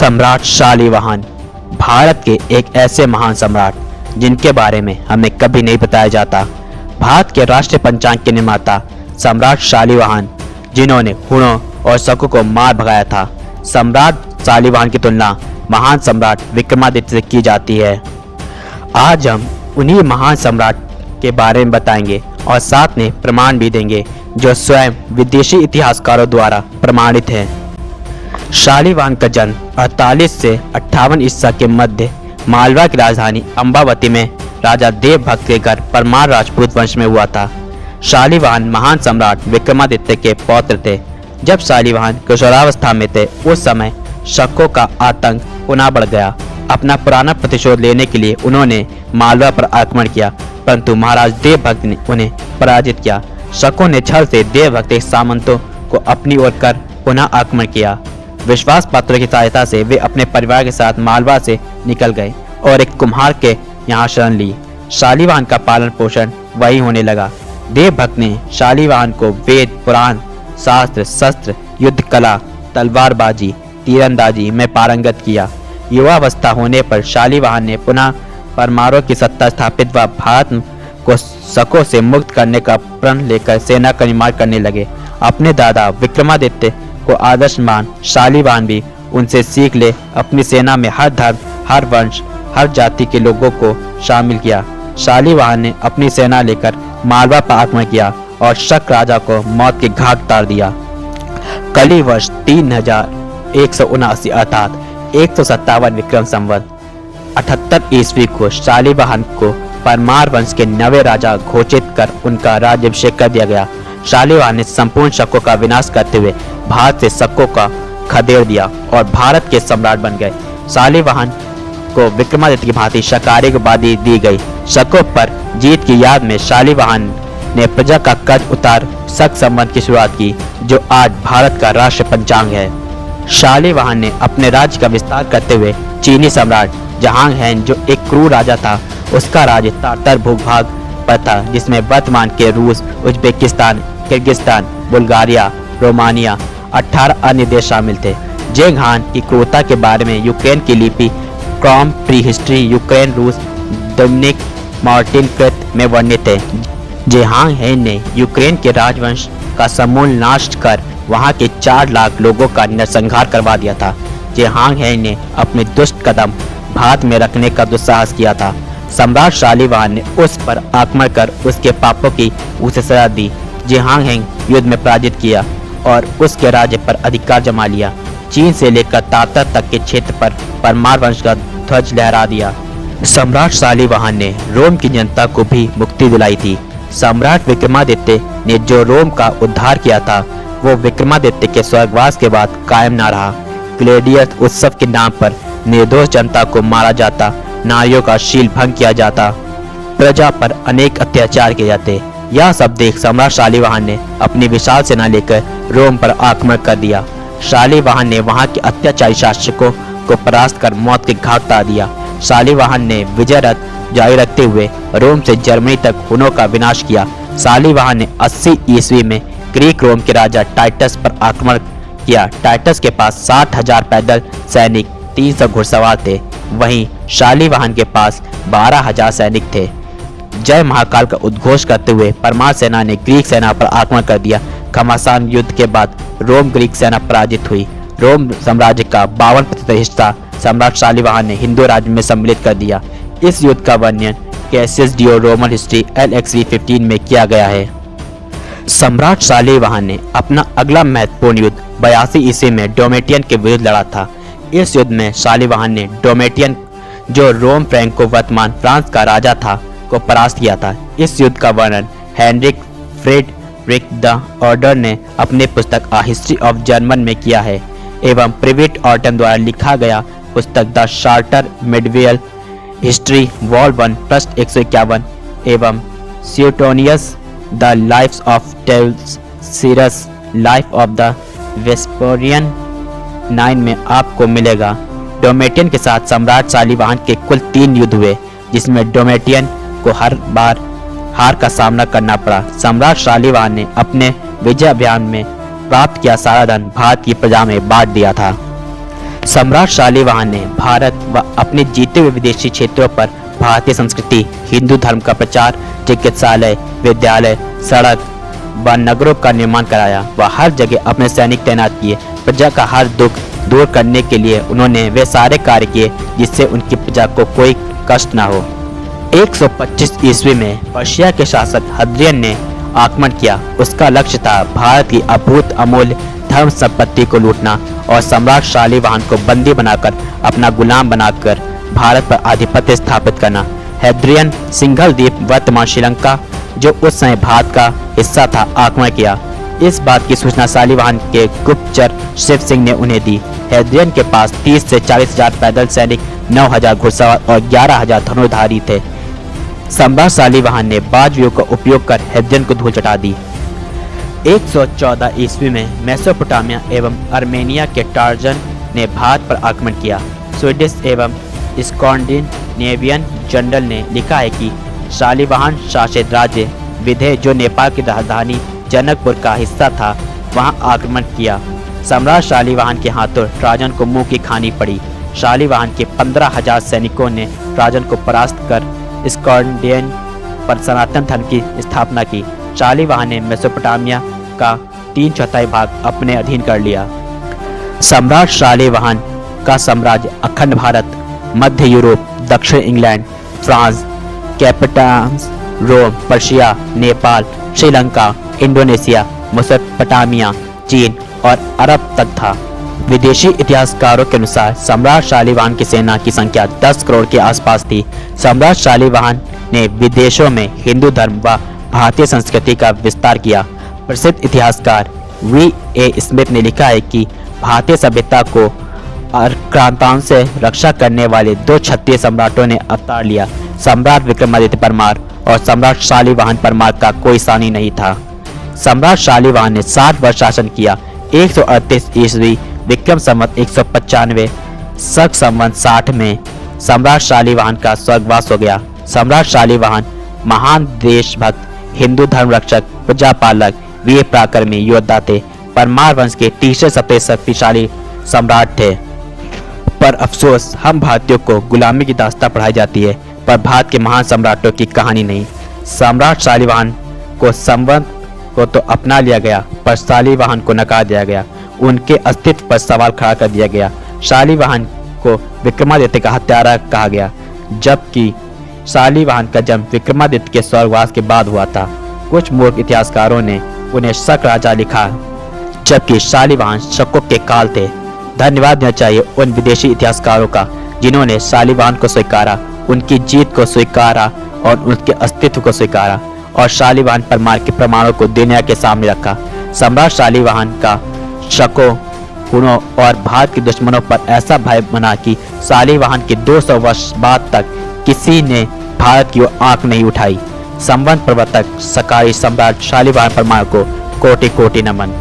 सम्राट शालिवाहन भारत के एक ऐसे महान सम्राट जिनके बारे में हमें कभी नहीं बताया जाता। भारत के राष्ट्रीय पंचांग के निर्माता सम्राट शालिवाहन, जिन्होंने हुणों और शकों को मार भगाया था। सम्राट शालिवाहन की तुलना महान सम्राट विक्रमादित्य से की जाती है। आज हम उन्हीं महान सम्राट के बारे में बताएंगे और साथ में प्रमाण भी देंगे जो स्वयं विदेशी इतिहासकारों द्वारा प्रमाणित है। शालिवाहन का जन्म 48 से 58 ईसा के मध्य मालवा की राजधानी अम्बावती में राजा देवभक्त के घर परमार राजपूत वंश में हुआ था। शालिवाहन महान सम्राट विक्रमादित्य के पौत्र थे। जब शालिवाहन किशोरावस्था में थे उस समय शकों का आतंक पुनः बढ़ गया। अपना पुराना प्रतिशोध लेने के लिए उन्होंने मालवा पर आक्रमण किया, परंतु महाराज देवभक्त ने उन्हें पराजित किया। शकों ने छल से देवभक्त के सामंतों को अपनी ओर कर पुनः आक्रमण किया। विश्वास पात्रों की सहायता से वे अपने परिवार के साथ मालवा से निकल गए और एक कुम्हार के यहाँ शरण ली। शालिवाहन का पालन पोषण वही होने लगा। देवभक्त ने शालिवाहन को वेद, पुराण, शास्त्र, शस्त्र, युद्ध कला, तलवारबाजी, तीरंदाजी में पारंगत किया। युवावस्था होने पर शालिवाहन ने पुनः परमारों की सत्ता स्थापित व भारत को शकों से मुक्त करने का प्रण लेकर सेना का निर्माण करने लगे। अपने दादा विक्रमादित्य को आदर्श मान शालिवाहन भी उनसे सीख ले अपनी सेना में हर धर्म, हर वंश, हर जाति के लोगों को शामिल किया। शालिवाहन ने अपनी सेना लेकर मालवा पर आक्रमण किया और शक राजा को मौत के घाट उतार दिया। कली वर्ष 3179 अर्थात 157 विक्रम संवत 78 ईस्वी को शालिवाहन को परमार वंश के नवे राजा घोषित कर उनका राज्याभिषेक कर दिया गया। शालिवाहन ने संपूर्ण शकों का विनाश करते हुए भारत से शकों का खदेड़ दिया और भारत के सम्राट बन गए। शालिवाहन को विक्रमादित्य की भांति शकारिक उपाधि दी गई। शकों पर जीत की याद में शालिवाहन ने प्रजा का कर्ज उतार शक संबंध की शुरुआत की, जो आज भारत का राष्ट्रीय पंचांग है। शालिवाहन ने अपने राज्य का विस्तार करते हुए चीनी सम्राट जहांग हैन, जो एक क्रूर राजा था, उसका राज्य तातर भूभाग पर था, जिसमें वर्तमान के रूस, उज्बेकिस्तान, किर्गिस्तान, बुल्गारिया, रोमानिया 18 अन्य देश शामिल थे। जेंग हान की क्रूरता के बारे में यूक्रेन की लिपि क्रॉम प्री हिस्ट्री यूक्रेन रूस डोमिनिक मार्टिन कृत में वर्णित है। जेहांग हैन ने यूक्रेन के राजवंश का समूल नाश कर वहां के 4 लाख लोगों का नरसंहार करवा दिया था। जेहांग हैन ने अपने दुष्ट कदम भारत में रखने का दुस्साहस किया था। सम्राट शालिवाहन ने उस पर आक्रमण कर उसके पापों की उसे सजा दी। जेहांग हैन युद्ध में पराजित किया और उसके राज्य पर अधिकार जमा लिया। चीन से लेकर तातर तक के क्षेत्र पर परमार वंश का ध्वज लहरा दिया। सम्राट शालिवाहन ने रोम की जनता को भी मुक्ति दिलाई थी। सम्राट विक्रमादित्य ने जो रोम का उद्धार किया था, वो विक्रमादित्य के स्वर्गवास के बाद कायम न रहा। ग्लेडियस उत्सव के नाम पर निर्दोष जनता को मारा जाता, नारियों का शील भंग किया जाता, प्रजा पर अनेक अत्याचार किए जाते। यह सब देख सम्राट शालिवाहन ने अपनी विशाल सेना लेकर रोम पर आक्रमण कर दिया। शालिवाहन ने वहां के अत्याचारी शासकों को परास्त कर मौत के घाट उतार दिया। शालिवाहन ने विजय रथ जारी रखते हुए रोम से जर्मनी तक हुनों का विनाश किया। शालिवाहन ने 80 ईस्वी में ग्रीक रोम के राजा टाइटस पर आक्रमण किया। टाइटस के पास 60,000 पैदल सैनिक, 300 घुड़सवार थे। वहीं शालिवाहन के पास 12,000 सैनिक थे। जय महाकाल का उद्घोष करते हुए परमार सेना ने ग्रीक सेना पर आक्रमण कर दिया। घमासान युद्ध के बाद रोम ग्रीक सेना पराजित हुई। रोम साम्राज्य का 52% हिस्सा सम्राट शालिवाहन ने हिंदू राज्य में सम्मिलित कर दिया। इस युद्ध का वर्णन Cassius dio Roman history LXV 15 में किया गया है। सम्राट शालिवाहन ने अपना अगला महत्वपूर्ण युद्ध 82 ईस्वी में डोमेटियन के विरुद्ध लड़ा था। इस युद्ध में शालिवाहन ने डोमेटियन, जो रोम फ्रैंको वर्तमान फ्रांस का राजा था, को परास्त किया था। इस युद्ध का वर्णन हेनरिक फ्रेडरिक द ऑर्डर ने अपने पुस्तक अ हिस्ट्री ऑफ जर्मन में किया है एवं प्रिविट ऑर्टन द्वारा लिखा गया पुस्तक the shorter medieval history vol 1 पृष्ठ 151 एवं Suetonius the lives of twelve Caesars life of the Vespasian 9 में आपको मिलेगा। डोमेटियन के साथ सम्राट शालिवाहन के कुल 3 युद्ध हुए, जिसमें डोमेटियन को हर बार हार का सामना करना पड़ा। सम्राट शालिवाहन ने अपने विजय अभियान में प्राप्त किया सारा धन भारत की प्रजा में बांट दिया था। सम्राट शालिवाहन ने भारत व अपने जीते हुए विदेशी क्षेत्रों पर भारतीय संस्कृति, हिंदू धर्म का प्रचार, चिकित्सालय, विद्यालय, सड़क व नगरों का निर्माण कराया। वह हर जगह अपने सैनिक तैनात किए। प्रजा का हर दुख दूर करने के लिए उन्होंने वे सारे कार्य किए जिससे उनकी प्रजा को कोई कष्ट न हो। 125 ईस्वी में पर्शिया के शासक हद्रियन ने आक्रमण किया। उसका लक्ष्य था भारत की अभूत अमूल्य धर्म संपत्ति को लूटना और सम्राट शालिवाहन को बंदी बनाकर अपना गुलाम बनाकर भारत पर आधिपत्य स्थापित करना। हैद्रियन सिंघल द्वीप वर्तमान श्रीलंका जो उस समय भारत का हिस्सा था आक्रमण किया। इस बात की सूचना शालिवाहन के गुप्तचर शिव सिंह ने उन्हें दी। हैद्रियन के पास 30 से 40 हजार पैदल सैनिक, 9,000 घुड़सवार और 11,000 धनुर्धारी थे। सम्राट शालिवाहन ने बाजवियों का उपयोग कर हैद्रियन को धूल चटा दी। 114 ईस्वी में मेसोपोटामिया एवं अर्मेनिया के टार्जन ने भारत पर आक्रमण किया। स्वीडिश एवं स्कैंडिनेवियन जर्नल ने लिखा है कि शालिवाहन शासित राज्य विंध्य जो नेपाल की राजधानी जनकपुर का हिस्सा था वहां आक्रमण किया। सम्राट शालिवाहन के हाथों ट्राजन को मुंह की खानी पड़ी। शालिवाहन के 15,000 सैनिकों ने ट्राजन को परास्त कर स्कैंडिनेवियन पर सनातन धर्म की स्थापना की। शालिवाहन ने मेसोपोटामिया का 3/4 भाग अपने अधीन कर लिया। सम्राट शालिवाहन का साम्राज्य अखंड भारत, मध्य यूरोप, दक्षिण इंग्लैंड, फ्रांस, कैपिटास, Rome, Persia, Nepal, Sri Lanka, Indonesia, Mesopotamia, चीन और अरब तक था। विदेशी इतिहासकारों के अनुसार सम्राट शालिवाहन की सेना की संख्या 10 करोड़ के आसपास थी। सम्राट शालिवाहन ने विदेशों में हिंदू धर्म व भारतीय संस्कृति का विस्तार किया। प्रसिद्ध इतिहासकार V.A. स्मिथ ने लिखा है कि भारतीय सभ्यता को आक्रांताओं से रक्षा करने वाले 2 क्षत्रिय सम्राटों ने अवतार लिया। सम्राट विक्रमादित्य परमार और सम्राट शालिवाहन परमार का कोई सानी नहीं था। सम्राट शालिवाहन ने 60 वर्ष शासन किया। 138 ईस्वी विक्रम संवत 195 शक संवत 60 में सम्राट शालिवाहन का स्वर्गवास हो गया। सम्राट शालिवाहन महान देशभक्त, हिंदू धर्म रक्षक, प्रजापालक, वीर पराक्रमी योद्धा थे। परमार वंश के तीसरे सबसे शक्तिशाली सम्राट थे। पर अफसोस हम भारतीयों को गुलामी की दास्तां पढ़ाई जाती है पर भारत के महान सम्राटों की कहानी नहीं। सम्राट शालिवाहन को संवत को तो अपना लिया गया पर शालिवाहन को नकार दिया गया। उनके अस्तित्व पर सवाल खड़ा कर दिया गया। शालिवाहन को विक्रमादित्य का हत्यारा कहा गया जबकि शालिवाहन का जन्म विक्रमादित्य के स्वर्गवास के बाद हुआ था। कुछ मूर्ख इतिहासकारों ने उन्हें शक राजा लिखा जबकि शालिवाहन शकों के काल थे। धन्यवाद देना चाहिए उन विदेशी इतिहासकारों का जिन्होंने शालिवाहन को स्वीकारा, उनकी जीत को स्वीकारा और उनके अस्तित्व को स्वीकारा और शालिवाहन परमार के प्रमाणों को दुनिया के सामने रखा। सम्राट शालिवाहन का शकों, गुणों और भारत के दुश्मनों पर ऐसा भय बना कि शालिवाहन के 200 वर्ष बाद तक किसी ने भारत की ओर आंख नहीं उठाई। संवत प्रवर्तक सकारी सम्राट शालिवाहन परमार को कोटि कोटि नमन।